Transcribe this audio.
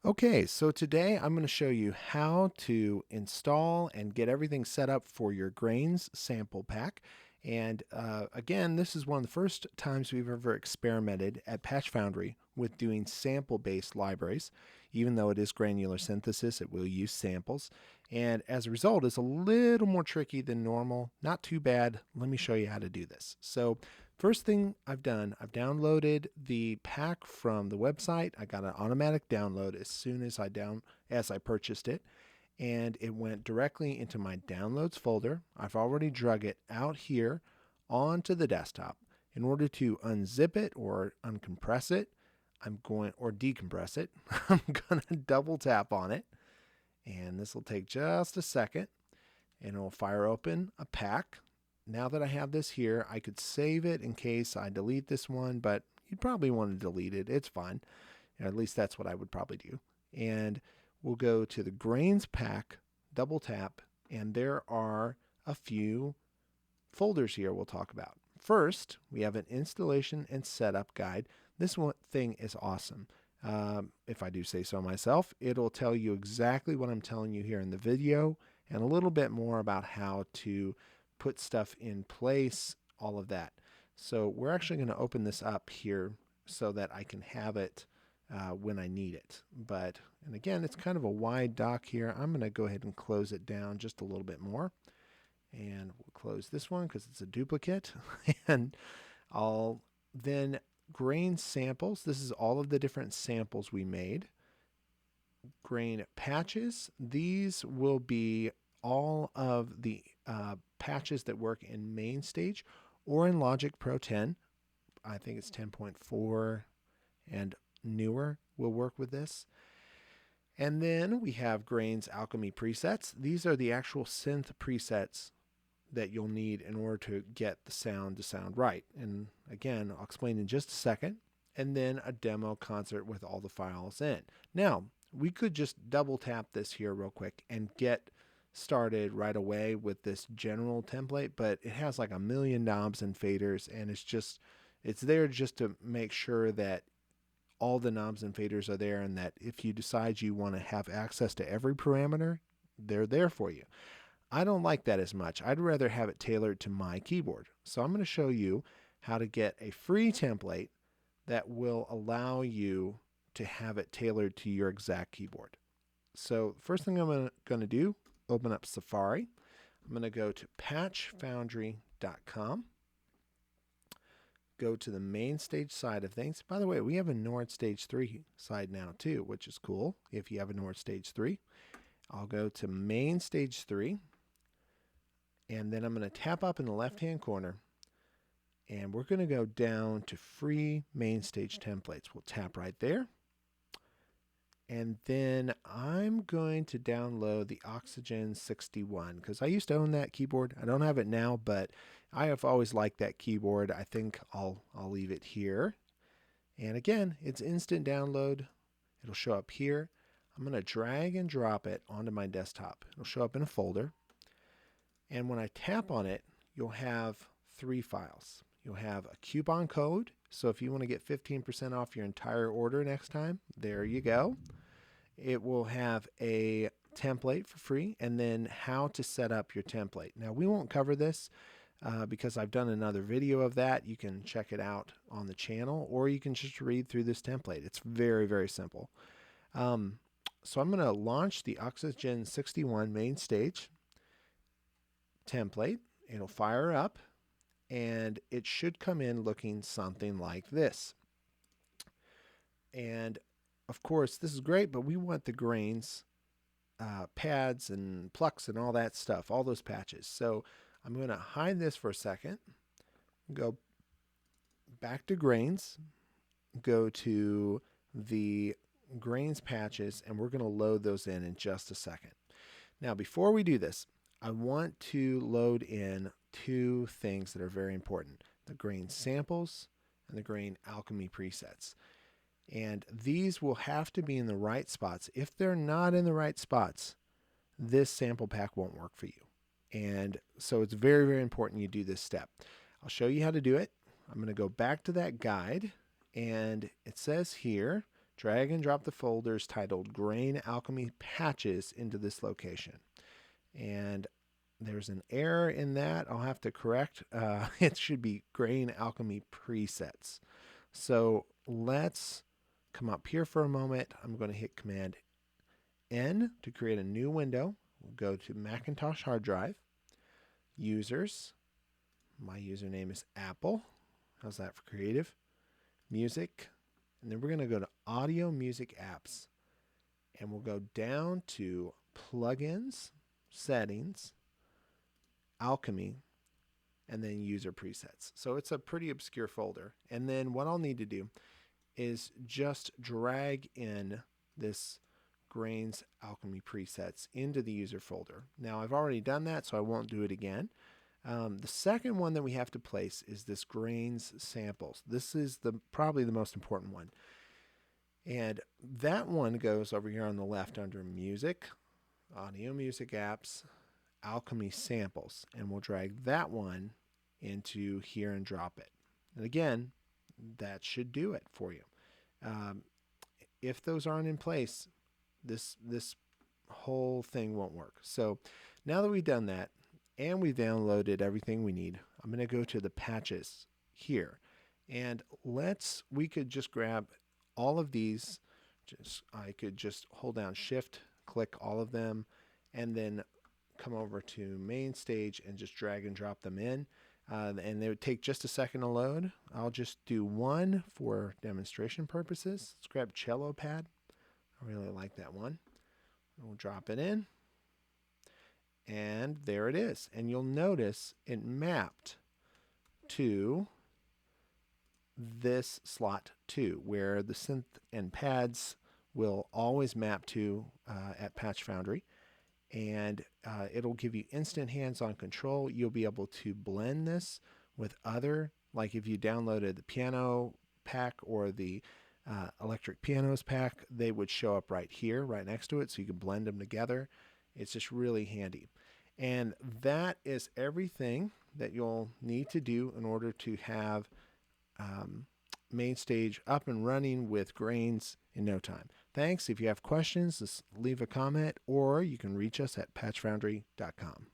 Okay, so today I'm going to show you how to install and get everything set up for your grains sample pack. And again, this is one of the first times we've ever experimented at Patch Foundry with doing sample-based libraries. Even though it is granular synthesis, it will use samples. And as a result, it's a little more tricky than normal. Not too bad. Let me show you how to do this. So first thing I've done, I've downloaded the pack from the website. I got an automatic download as soon as I purchased it, and it went directly into my downloads folder. I've already drug it out here onto the desktop. In order to unzip it or uncompress it, or decompress it, I'm going to double tap on it, and this will take just a second, and it will fire open a pack. Now that I have this here, I could save it in case I delete this one, but you'd probably want to delete it. It's fine. Or at least that's what I would probably do. And we'll go to the grains pack, double tap, and there are a few folders here we'll talk about. First, we have an installation and setup guide. This one thing is awesome. If I do say so myself, it'll tell you exactly what I'm telling you here in the video and a little bit more about how to put stuff in place, all of that. So we're actually going to open this up here so that I can have it when I need it. And again, it's kind of a wide dock here. I'm going to go ahead and close it down just a little bit more. And we'll close this one because it's a duplicate. And I'll then grain samples. This is all of the different samples we made. Grain patches. These will be all of the patches that work in MainStage or in Logic Pro 10. I think it's 10.4 and newer will work with this. And then we have Grains Alchemy presets. These are the actual synth presets that you'll need in order to get the sound to sound right. And again, I'll explain in just a second. And then a demo concert with all the files in. Now, we could just double tap this here real quick and get started right away with this general template, but it has like a million knobs and faders, and it's there just to make sure that all the knobs and faders are there, and that if you decide you want to have access to every parameter, they're there for you. I don't like that as much. I'd rather have it tailored to my keyboard. So I'm going to show you how to get a free template that will allow you to have it tailored to your exact keyboard. So first thing I'm going to do, open up Safari. I'm going to go to patchfoundry.com. Go to the main stage side of things. By the way, we have a Nord Stage 3 side now too, which is cool if you have a Nord Stage 3. I'll go to main stage 3, and then I'm going to tap up in the left-hand corner, and we're going to go down to free MainStage templates. We'll tap right there. And then I'm going to download the Oxygen 61 because I used to own that keyboard. I don't have it now, but I have always liked that keyboard. I think I'll leave it here. And again, it's instant download. It'll show up here. I'm going to drag and drop it onto my desktop. It'll show up in a folder. And when I tap on it, you'll have 3 files. You'll have a coupon code. So if you want to get 15% off your entire order next time, there you go. It will have a template for free, and then how to set up your template. Now, we won't cover this because I've done another video of that. You can check it out on the channel, or you can just read through this template. It's very, very simple. So I'm going to launch the Oxygen 61 MainStage template. It'll fire up, and it should come in looking something like this. And of course, this is great, but we want the grains, pads and plucks and all that stuff, all those patches. So I'm going to hide this for a second, go back to grains, go to the grains patches, and we're going to load those in just a second. Now, before we do this, I want to load in 2 things that are very important: the grain samples and the grain alchemy presets. And these will have to be in the right spots. If they're not in the right spots, this sample pack won't work for you. And so it's very, very important you do this step. I'll show you how to do it. I'm going to go back to that guide, and it says here, drag and drop the folders titled Grain Alchemy Patches into this location. And there's an error in that. I'll have to correct. It should be Grain Alchemy Presets. So let's come up here for a moment. I'm going to hit Command N to create a new window. We'll go to Macintosh hard drive, users. My username is Apple. How's that for creative? Music. And then we're going to go to Audio Music Apps. And we'll go down to Plugins, Settings, Alchemy, and then User Presets. So it's a pretty obscure folder. And then what I'll need to do is just drag in this Grains Alchemy Presets into the user folder. Now I've already done that, so I won't do it again. The second one that we have to place is this Grains Samples. This is probably the most important one. And that one goes over here on the left under Music, Audio Music Apps, Alchemy Samples. And we'll drag that one into here and drop it. And again, that should do it for you. If those aren't in place, this whole thing won't work. So now that we've done that and we've downloaded everything we need, I'm going to go to the patches here. And we could just grab all of these. I could just hold down Shift, click all of them, and then come over to MainStage and just drag and drop them in. And they would take just a second to load. I'll just do one for demonstration purposes. Let's grab Cello Pad. I really like that one. We'll drop it in. And there it is. And you'll notice it mapped to this slot 2, where the synth and pads will always map to at Patch Foundry. And it'll give you instant hands-on control. You'll be able to blend this with other, like if you downloaded the piano pack or the electric pianos pack, they would show up right here, right next to it, so you can blend them together. It's just really handy. And that is everything that you'll need to do in order to have MainStage up and running with Grains in no time. Thanks. If you have questions, just leave a comment, or you can reach us at patchfoundry.com.